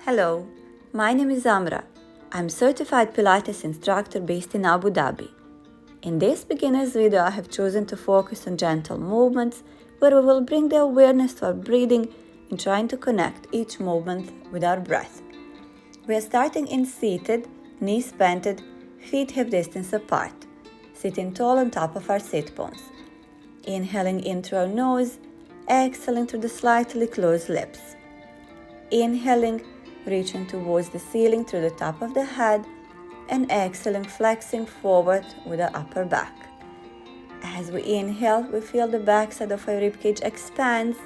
Hello, my name is Amra. I'm certified Pilates instructor based in Abu Dhabi. In this beginner's video, I have chosen to focus on gentle movements where we will bring the awareness to our breathing and trying to connect each movement with our breath. We are starting in seated, knees bended, feet hip distance apart, sitting tall on top of our sit bones. Inhaling in through our nose, exhaling through the slightly closed lips. Inhaling, reaching towards the ceiling through the top of the head, and exhaling, flexing forward with the upper back. As we inhale, we feel the backside of our ribcage expands,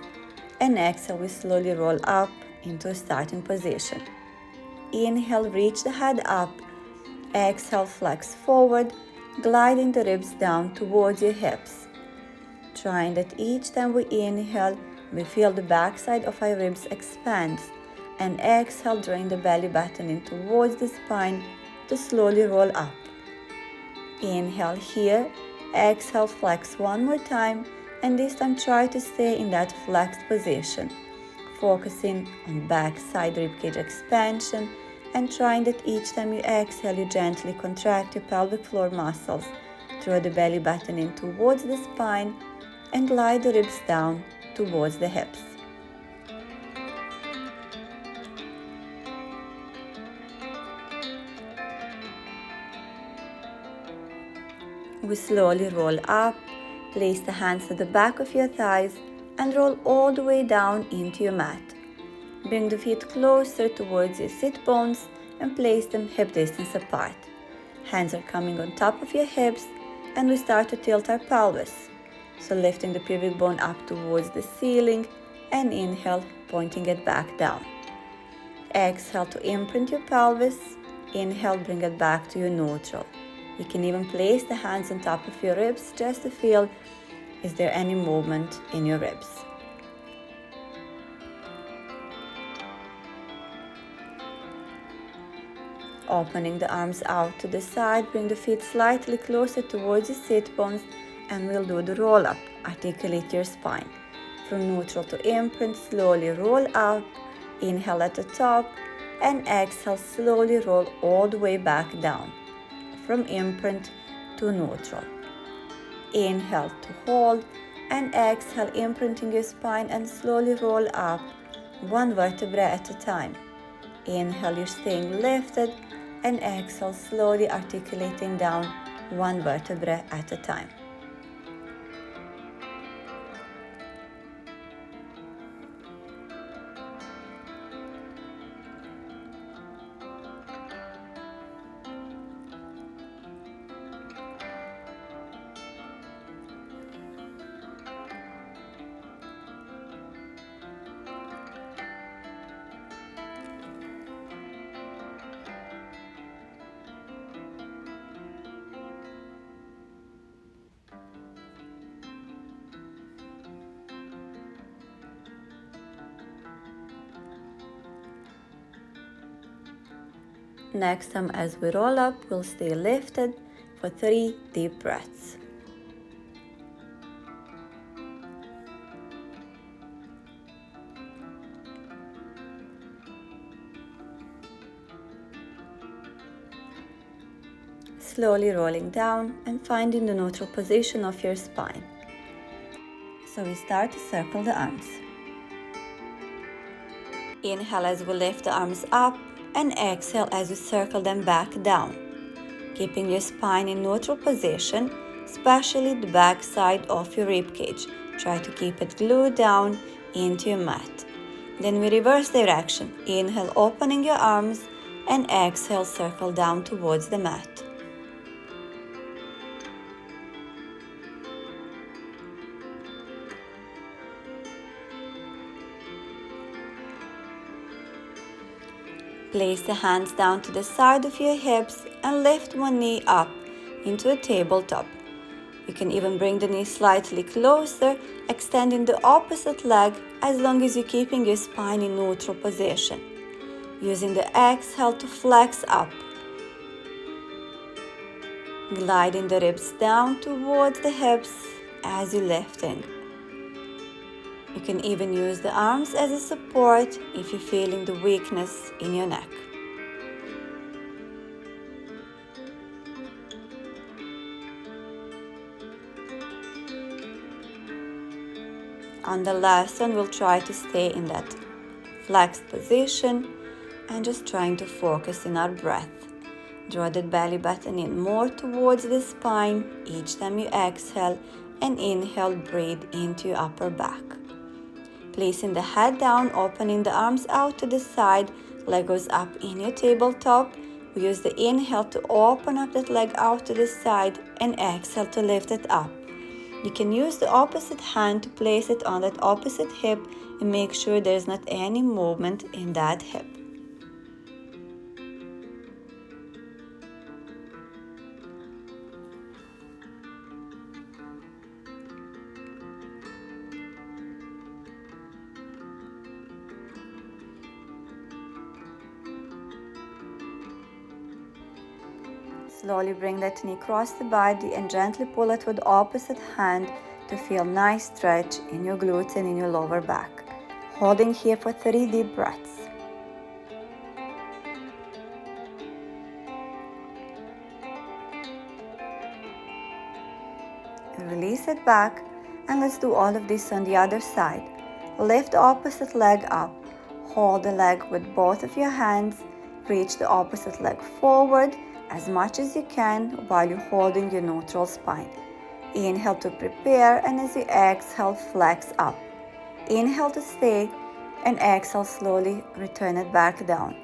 and exhale, we slowly roll up into a starting position. Inhale, reach the head up. Exhale, flex forward, gliding the ribs down towards your hips. Trying that each time we inhale, we feel the backside of our ribs expands, and exhale, drawing the belly button in towards the spine to slowly roll up. Inhale here, exhale, flex one more time, and this time try to stay in that flexed position, focusing on backside ribcage expansion, and trying that each time you exhale, you gently contract your pelvic floor muscles, draw the belly button in towards the spine, and glide the ribs down towards the hips. We slowly roll up, place the hands at the back of your thighs, and roll all the way down into your mat. Bring the feet closer towards your sit bones and place them hip distance apart. Hands are coming on top of your hips, and we start to tilt our pelvis. So lifting the pubic bone up towards the ceiling, and inhale, pointing it back down. Exhale to imprint your pelvis. Inhale, bring it back to your neutral. You can even place the hands on top of your ribs just to feel, is there any movement in your ribs? Opening the arms out to the side, bring the feet slightly closer towards your sit bones, and we'll do the roll up. Articulate your spine. From neutral to imprint, slowly roll up. Inhale at the top, and exhale, slowly roll all the way back down. From imprint to neutral. Inhale to hold, and exhale, imprinting your spine, and slowly roll up, one vertebra at a time. Inhale, you're staying lifted, and exhale, slowly articulating down, one vertebra at a time. Next time as we roll up, we'll stay lifted for 3 deep breaths. Slowly rolling down and finding the neutral position of your spine. So we start to circle the arms. Inhale as we lift the arms up, and exhale as you circle them back down, keeping your spine in neutral position, especially the back side of your ribcage. Try to keep it glued down into your mat. Then we reverse direction. Inhale, opening your arms, and exhale, circle down towards the mat. Place the hands down to the side of your hips and lift one knee up into a tabletop. You can even bring the knee slightly closer, extending the opposite leg as long as you're keeping your spine in neutral position. Using the exhale to flex up. Gliding the ribs down towards the hips as you're lifting. You can even use the arms as a support if you're feeling the weakness in your neck. On the last one, we'll try to stay in that flexed position and just trying to focus in our breath. Draw that belly button in more towards the spine each time you exhale, and inhale, breathe into your upper back. Placing the head down, opening the arms out to the side, leg goes up in your tabletop. We use the inhale to open up that leg out to the side and exhale to lift it up. You can use the opposite hand to place it on that opposite hip and make sure there's not any movement in that hip. Slowly bring that knee across the body and gently pull it with the opposite hand to feel nice stretch in your glutes and in your lower back. Holding here for 3 deep breaths. Release it back, and let's do all of this on the other side. Lift the opposite leg up. Hold the leg with both of your hands. Reach the opposite leg forward as much as you can while you're holding your neutral spine. Inhale to prepare, and as you exhale, flex up. Inhale to stay, and exhale slowly, return it back down.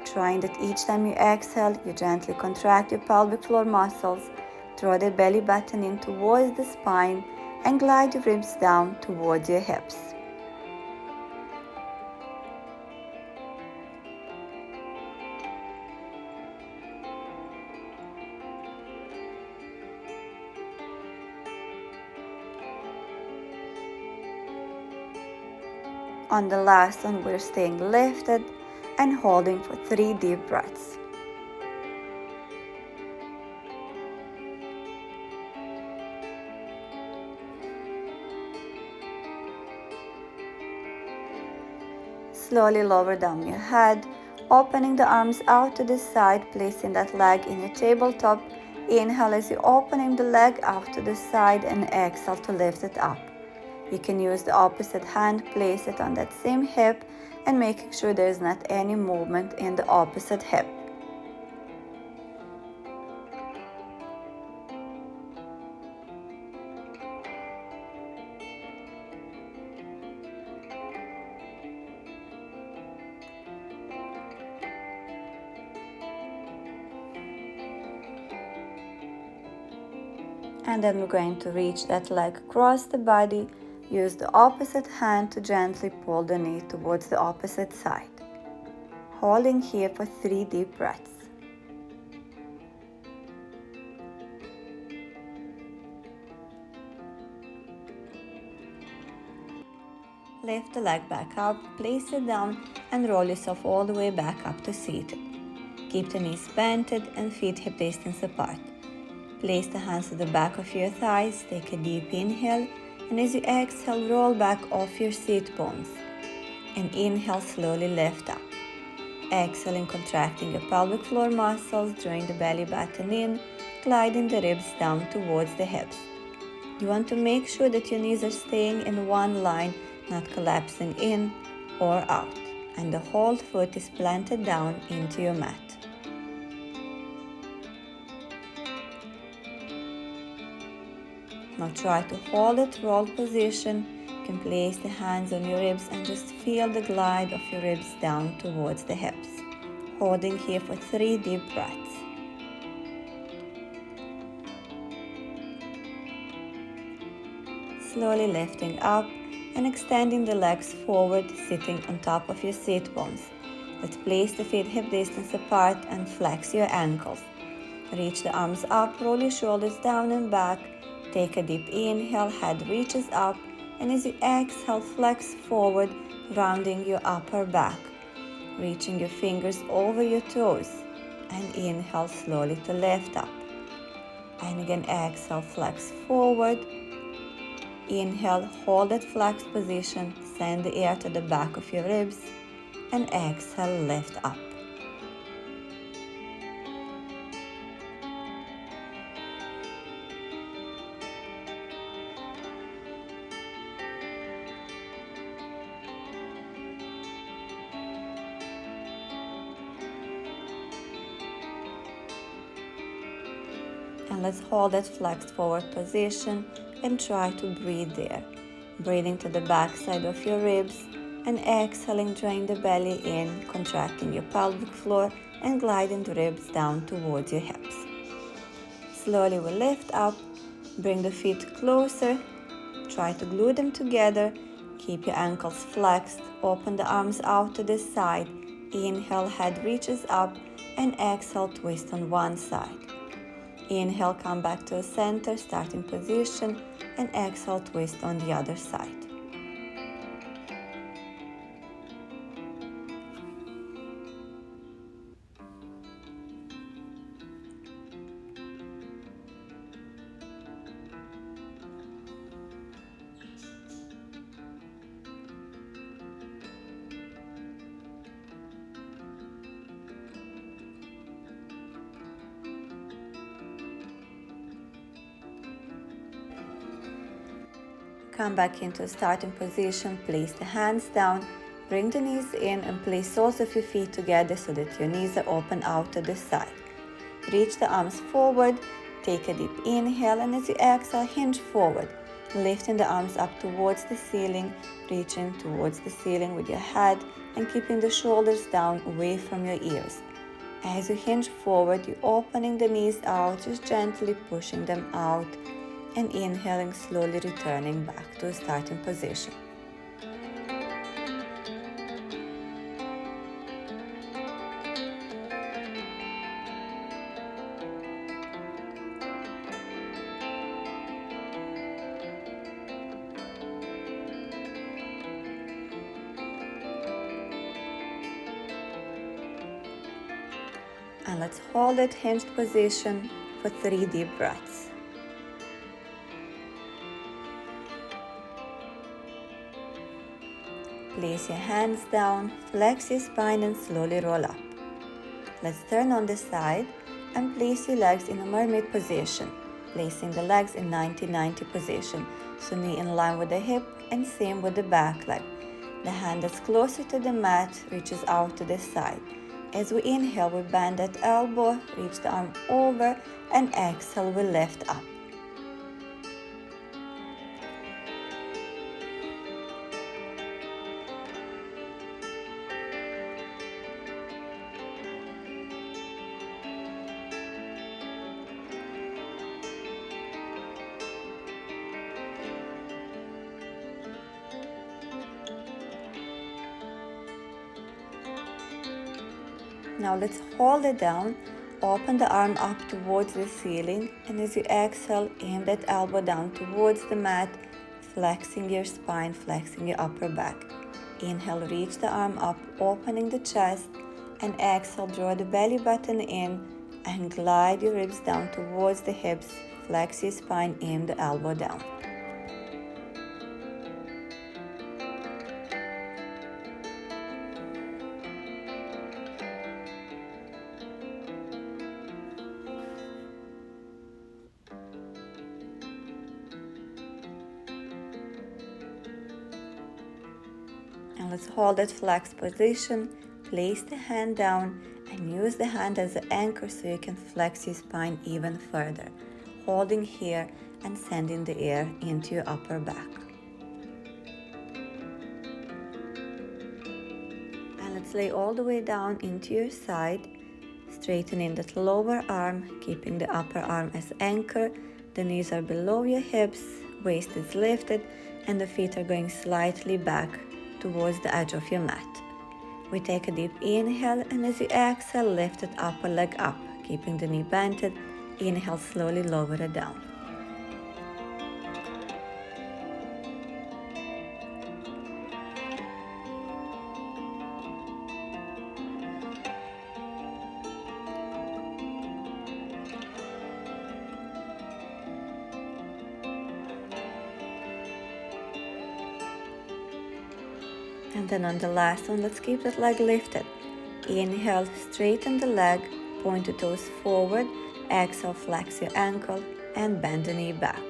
Trying that each time you exhale, you gently contract your pelvic floor muscles, draw the belly button in towards the spine, and glide your ribs down towards your hips. On the last one, we're staying lifted and holding for 3 deep breaths. Slowly lower down your head, opening the arms out to the side, placing that leg in your tabletop. Inhale as you're opening the leg out to the side, and exhale to lift it up. You can use the opposite hand, place it on that same hip, and making sure there's not any movement in the opposite hip. And then we're going to reach that leg across the body. Use the opposite hand to gently pull the knee towards the opposite side. Holding here for 3 deep breaths. Lift the leg back up, place it down, and roll yourself all the way back up to seated. Keep the knees bent and feet hip distance apart. Place the hands to the back of your thighs, take a deep inhale, and as you exhale, roll back off your seat bones. And inhale, slowly lift up. Exhaling, contracting your pelvic floor muscles, drawing the belly button in, gliding the ribs down towards the hips. You want to make sure that your knees are staying in one line, not collapsing in or out, and the whole foot is planted down into your mat. Now try to hold that roll position. You can place the hands on your ribs and just feel the glide of your ribs down towards the hips. Holding here for 3 deep breaths. Slowly lifting up and extending the legs forward, sitting on top of your seat bones. Let's place the feet hip distance apart and flex your ankles. Reach the arms up, roll your shoulders down and back. Take a deep inhale, head reaches up, and as you exhale, flex forward, rounding your upper back. Reaching your fingers over your toes, and inhale slowly to lift up. And again, exhale, flex forward, Inhale, hold that flexed position, send the air to the back of your ribs, and exhale, lift up. And let's hold that flexed forward position and try to breathe there. Breathing to the back side of your ribs and exhaling, drain the belly in, contracting your pelvic floor and gliding the ribs down towards your hips. Slowly we lift up, bring the feet closer, try to glue them together, keep your ankles flexed, open the arms out to the side, inhale, head reaches up, and exhale, twist on one side. Inhale, come back to a center, starting position, and exhale, twist on the other side. Come back into starting position, place the hands down, bring the knees in and place soles of your feet together so that your knees are open out to the side. Reach the arms forward, take a deep inhale, and as you exhale, hinge forward, lifting the arms up towards the ceiling, reaching towards the ceiling with your head and keeping the shoulders down away from your ears. As you hinge forward, you're opening the knees out, just gently pushing them out, and inhaling, slowly returning back to a starting position. And let's hold that hinged position for 3 deep breaths. Place your hands down, flex your spine and slowly roll up. Let's turn on the side and place your legs in a mermaid position, placing the legs in 90-90 position, so knee in line with the hip and same with the back leg. The hand that's closer to the mat reaches out to the side. As we inhale, we bend that elbow, reach the arm over, and exhale, we lift up. Now let's hold it down, open the arm up towards the ceiling, and as you exhale, aim that elbow down towards the mat, flexing your spine, flexing your upper back. Inhale, reach the arm up, opening the chest, and exhale, draw the belly button in and glide your ribs down towards the hips, flex your spine, aim the elbow down. And let's hold that flexed position, place the hand down and use the hand as an anchor so you can flex your spine even further, holding here and sending the air into your upper back. And let's lay all the way down into your side, straightening that lower arm, keeping the upper arm as anchor. The knees are below your hips, waist is lifted, and the feet are going slightly back towards the edge of your mat. We take a deep inhale, and as you exhale, lift that upper leg up, keeping the knee bent. Inhale, slowly lower it down. And then on the last one, let's keep that leg lifted. Inhale, straighten the leg, point the toes forward. Exhale, flex your ankle and bend the knee back.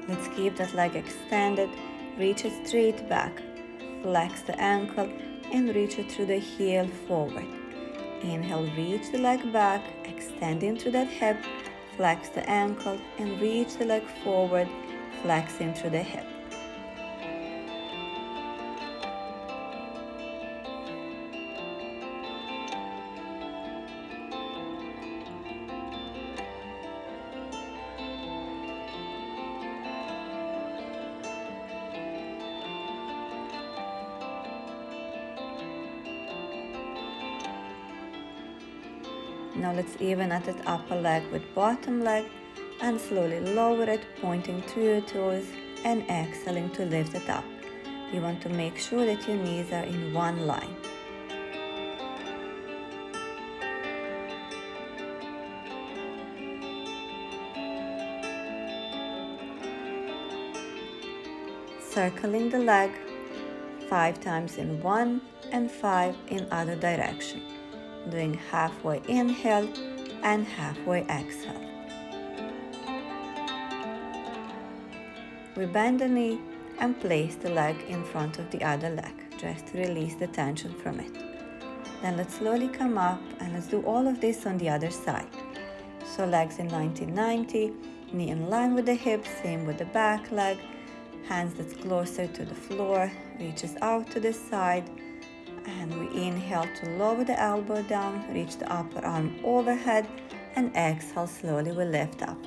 Let's keep that leg extended, reach it straight back, flex the ankle and reach it through the heel forward. Inhale, reach the leg back, extending through that hip, flex the ankle and reach the leg forward, flexing through the hip. Now let's even at that upper leg with bottom leg and slowly lower it, pointing to your toes and exhaling to lift it up. You want to make sure that your knees are in one line. Circling the leg 5 times in one and 5 in other direction. Doing halfway inhale and halfway exhale. We bend the knee and place the leg in front of the other leg, just to release the tension from it. Then let's slowly come up and let's do all of this on the other side. So legs in 90-90, knee in line with the hips, same with the back leg, hands that's closer to the floor, reaches out to the side, and we inhale to lower the elbow down, reach the upper arm overhead, and exhale, slowly we lift up.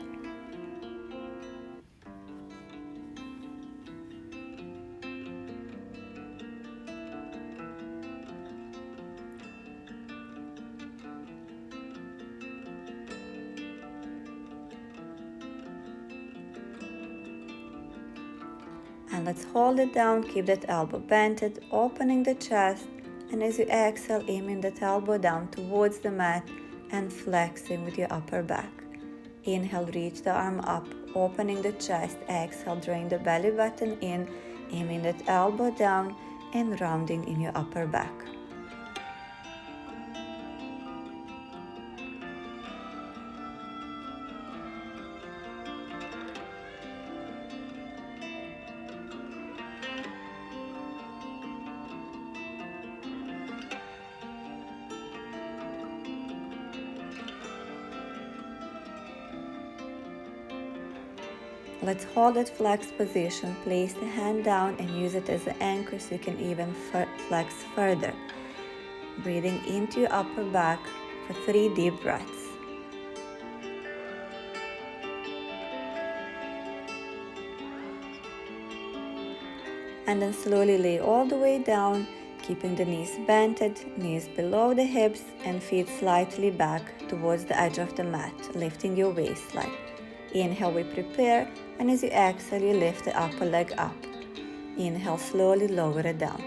And let's hold it down, keep that elbow bented, opening the chest, and as you exhale, aiming that elbow down towards the mat and flexing with your upper back. Inhale, reach the arm up, opening the chest. Exhale, drawing the belly button in, aiming that elbow down and rounding in your upper back. Let's hold that flexed position, place the hand down and use it as an anchor so you can even flex further. Breathing into your upper back for 3 deep breaths. And then slowly lay all the way down, keeping the knees bented, knees below the hips and feet slightly back towards the edge of the mat, lifting your waistline. Inhale, we prepare, and as you exhale, you lift the upper leg up. Inhale, slowly lower it down.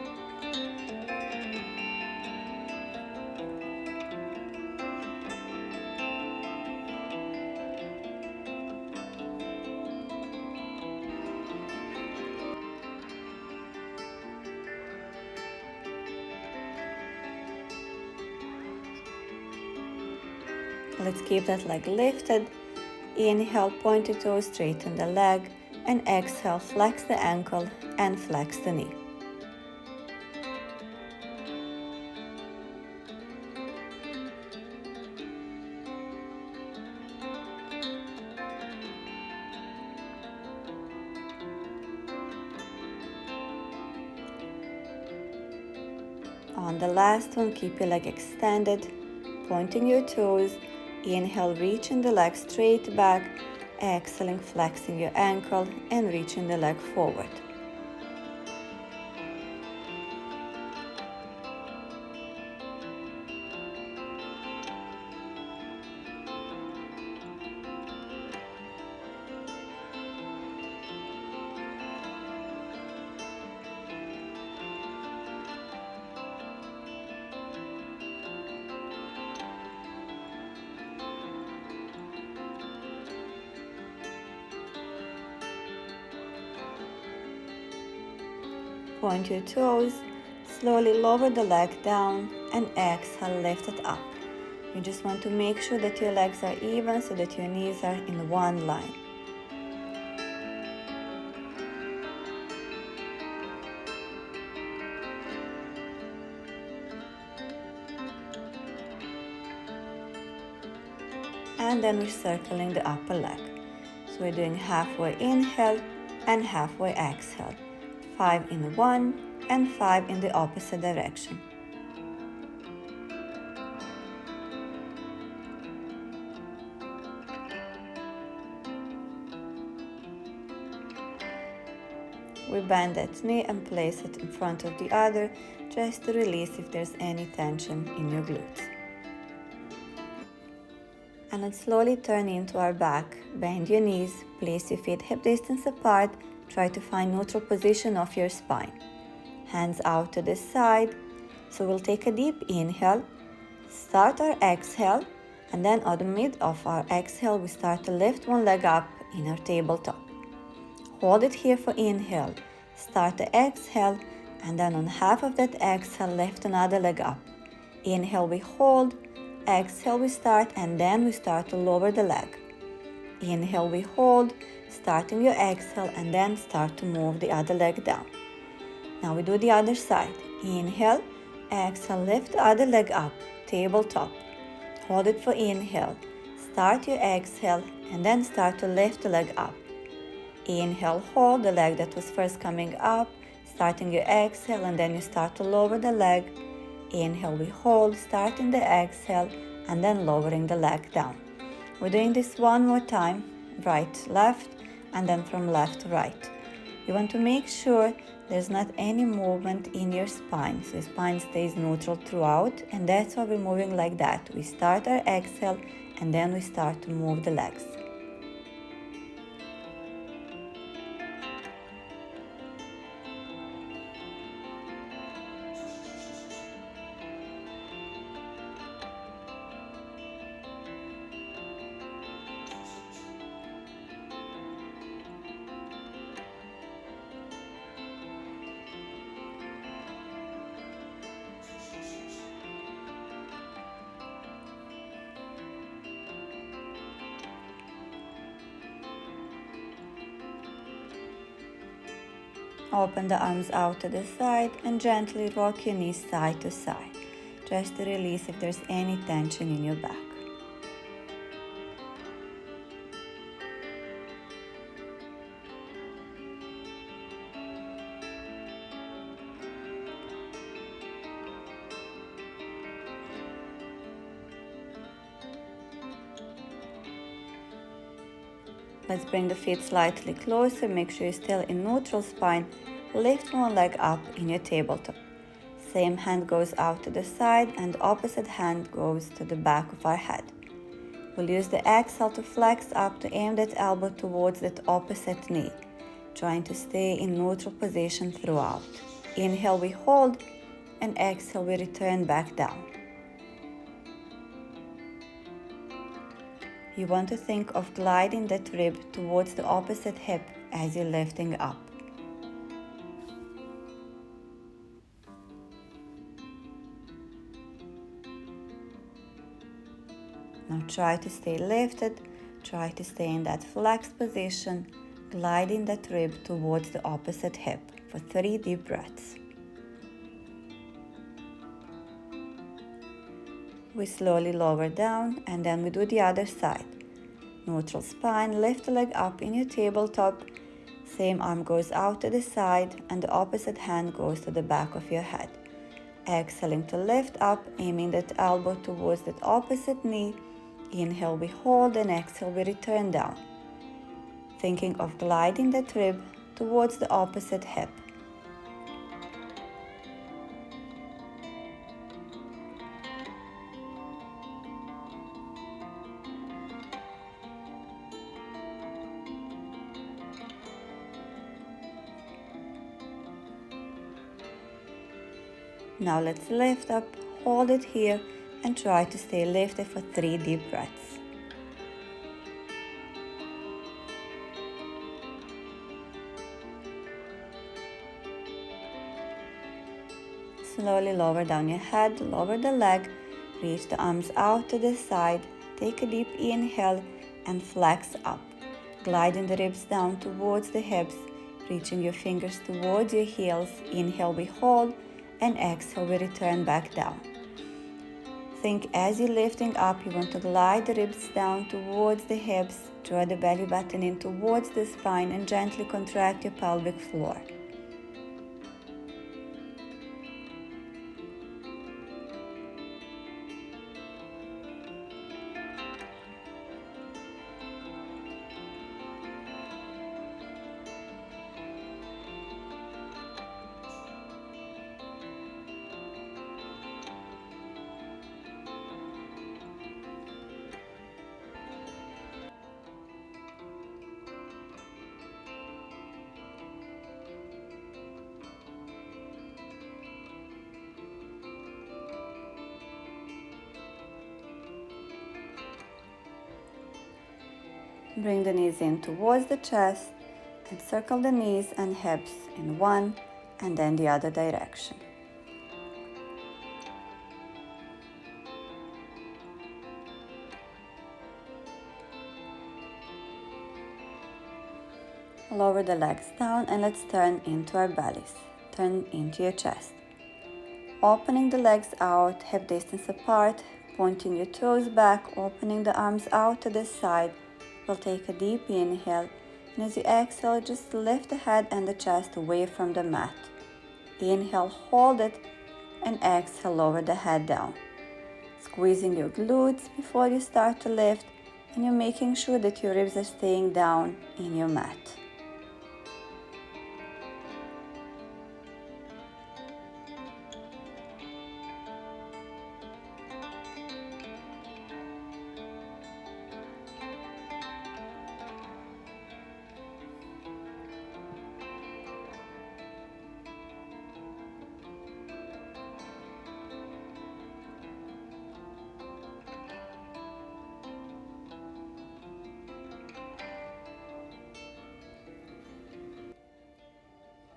Let's keep that leg lifted. Inhale, point the toes, straighten the leg, and exhale, flex the ankle and flex the knee. On the last one, keep your leg extended, pointing your toes. Inhale, reaching the leg straight back. Exhaling, flexing your ankle and reaching the leg forward. Point your toes, slowly lower the leg down, and exhale, lift it up. You just want to make sure that your legs are even so that your knees are in one line. And then we're circling the upper leg. So we're doing halfway inhale and halfway exhale. 5 in one and 5 in the opposite direction. We bend that knee and place it in front of the other just to release if there's any tension in your glutes. And then slowly turn into our back. Bend your knees, place your feet hip distance apart. Try to find neutral position of your spine. Hands out to the side. So we'll take a deep inhale, start our exhale, and then on the mid of our exhale, we start to lift one leg up in our tabletop. Hold it here for inhale, start the exhale, and then on half of that exhale, lift another leg up. Inhale, we hold, exhale, we start, and then we start to lower the leg. Inhale, we hold, starting your exhale, and then start to move the other leg down. Now we do the other side. Inhale, exhale, lift the other leg up, tabletop. Hold it for inhale, start your exhale, and then start to lift the leg up. Inhale, hold the leg that was first coming up, starting your exhale, and then you start to lower the leg. Inhale, we hold, starting the exhale, and then lowering the leg down. We're doing this one more time, right, left, and then from left to right. You want to make sure there's not any movement in your spine, so your spine stays neutral throughout, and that's why we're moving like that. We start our exhale, and then we start to move the legs. Open the arms out to the side and gently rock your knees side to side, just to release if there's any tension in your back. Let's bring the feet slightly closer, make sure you're still in neutral spine. Lift one leg up in your tabletop. Same hand goes out to the side and the opposite hand goes to the back of our head. We'll use the exhale to flex up to aim that elbow towards that opposite knee, trying to stay in neutral position throughout. Inhale, we hold, and exhale, we return back down. You want to think of gliding that rib towards the opposite hip as you're lifting up. Now try to stay lifted, try to stay in that flexed position, gliding that rib towards the opposite hip for 3 deep breaths. We slowly lower down and then we do the other side. Neutral spine, lift the leg up in your tabletop. Same arm goes out to the side and the opposite hand goes to the back of your head. Exhaling to lift up, aiming that elbow towards that opposite knee. Inhale, we hold, and exhale, we return down. Thinking of gliding that rib towards the opposite hip. Now let's lift up, hold it here, and try to stay lifted for 3 deep breaths. Slowly lower down your head, lower the leg, reach the arms out to the side, take a deep inhale and flex up. Gliding the ribs down towards the hips, reaching your fingers towards your heels. Inhale, we hold, and exhale, we return back down. Think as you're lifting up, you want to glide the ribs down towards the hips, draw the belly button in towards the spine, and gently contract your pelvic floor. Bring the knees in towards the chest and circle the knees and hips in one and then the other direction. Lower the legs down and let's turn into our bellies. Turn into your chest. Opening the legs out, hip distance apart, pointing your toes back, opening the arms out to the side. We'll take a deep inhale, and as you exhale, just lift the head and the chest away from the mat. Inhale, hold it, and exhale, lower the head down. Squeezing your glutes before you start to lift, and you're making sure that your ribs are staying down in your mat.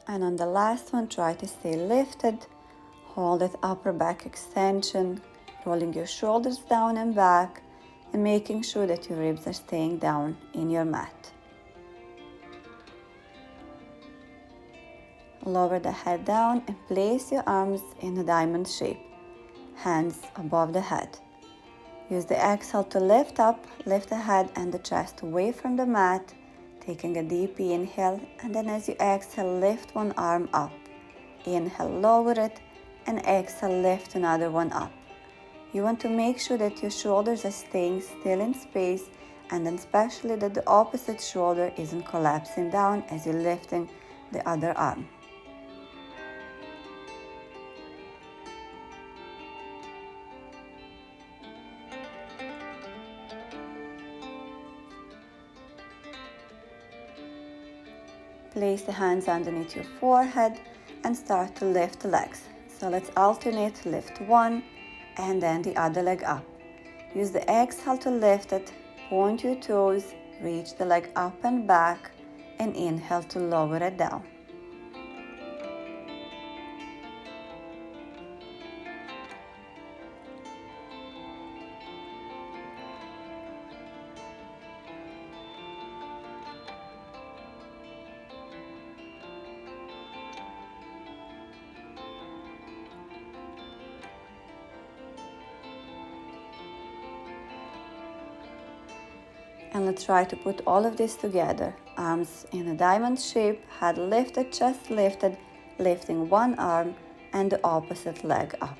And on the last one, try to stay lifted. Hold that upper back extension, rolling your shoulders down and back, and making sure that your ribs are staying down in your mat. Lower the head down and place your arms in a diamond shape, hands above the head. Use the exhale to lift up, lift the head and the chest away from the mat, taking a deep inhale, and then as you exhale, lift one arm up. Inhale, lower it, and exhale, lift another one up. You want to make sure that your shoulders are staying still in space, and then especially that the opposite shoulder isn't collapsing down as you're lifting the other arm. Place the hands underneath your forehead and start to lift the legs. So let's alternate, lift one and then the other leg up. Use the exhale to lift it, point your toes, reach the leg up and back, and inhale to lower it down. And let's try to put all of this together. Arms in a diamond shape, head lifted, chest lifted, lifting one arm and the opposite leg up.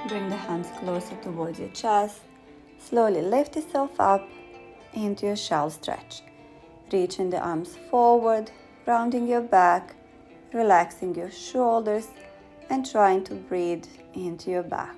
Bring the hands closer towards your chest. Slowly lift yourself up into your shell stretch. Reaching the arms forward, rounding your back, relaxing your shoulders and trying to breathe into your back.